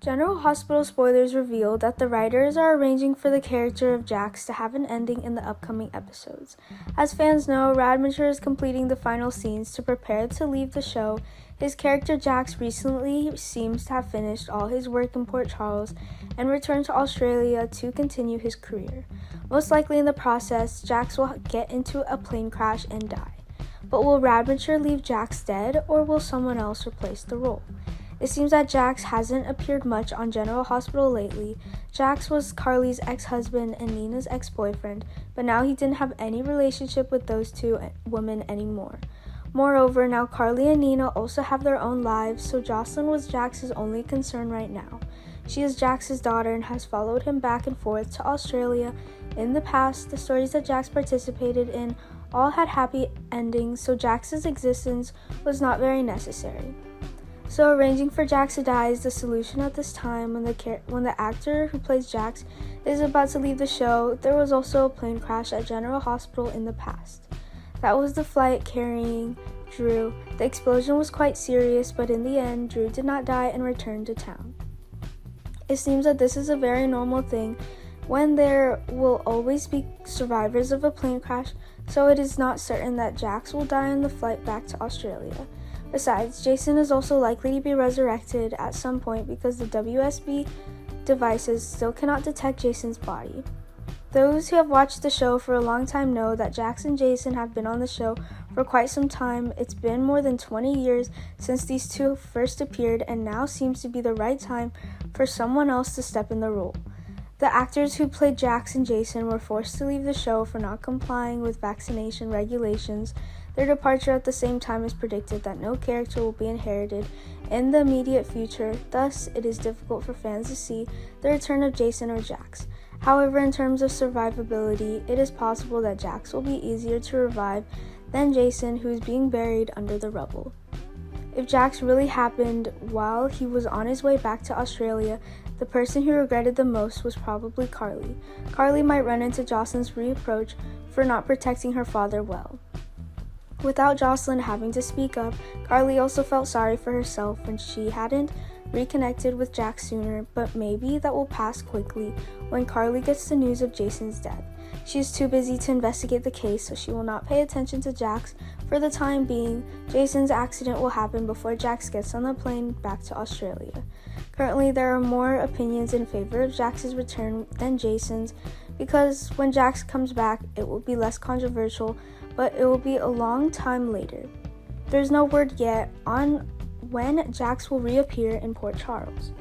General Hospital spoilers reveal that the writers are arranging for the character of Jax to have an ending in the upcoming episodes. As fans know, Radmacher is completing the final scenes to prepare to leave the show. His character Jax recently seems to have finished all his work in Port Charles and returned to Australia to continue his career. Most likely in the process, Jax will get into a plane crash and die. But will Radmacher leave Jax dead, or will someone else replace the role? It seems that Jax hasn't appeared much on General Hospital lately. Jax was Carly's ex-husband and Nina's ex-boyfriend, but now he didn't have any relationship with those two women anymore. Moreover, now Carly and Nina also have their own lives, so Jocelyn was Jax's only concern right now. She is Jax's daughter and has followed him back and forth to Australia. In the past, the stories that Jax participated in all had happy endings, so Jax's existence was not very necessary. So arranging for Jax to die is the solution at this time. When the actor who plays Jax is about to leave the show, there was also a plane crash at General Hospital in the past. That was the flight carrying Drew. The explosion was quite serious, but in the end, Drew did not die and returned to town. It seems that this is a very normal thing when there will always be survivors of a plane crash, so it is not certain that Jax will die on the flight back to Australia. Besides, Jason is also likely to be resurrected at some point because the WSB devices still cannot detect Jason's body. Those who have watched the show for a long time know that Jax and Jason have been on the show for quite some time. It's been more than 20 years since these two first appeared, and now seems to be the right time for someone else to step in the role. The actors who played Jax and Jason were forced to leave the show for not complying with vaccination regulations. Their departure at the same time is predicted that no character will be inherited in the immediate future. Thus, it is difficult for fans to see the return of Jason or Jax. However, in terms of survivability, it is possible that Jax will be easier to revive than Jason, who is being buried under the rubble. If Jax really happened while he was on his way back to Australia, the person who regretted the most was probably Carly. Carly might run into Jocelyn's reproach for not protecting her father well. Without Jocelyn having to speak up, Carly also felt sorry for herself when she hadn't reconnected with Jax sooner, but maybe that will pass quickly when Carly gets the news of Jason's death. She is too busy to investigate the case, so she will not pay attention to Jax for the time being. Jason's accident will happen before Jax gets on the plane back to Australia. Currently, there are more opinions in favor of Jax's return than Jason's, because when Jax comes back, it will be less controversial, but it will be a long time later. There's no word yet on when Jax will reappear in Port Charles.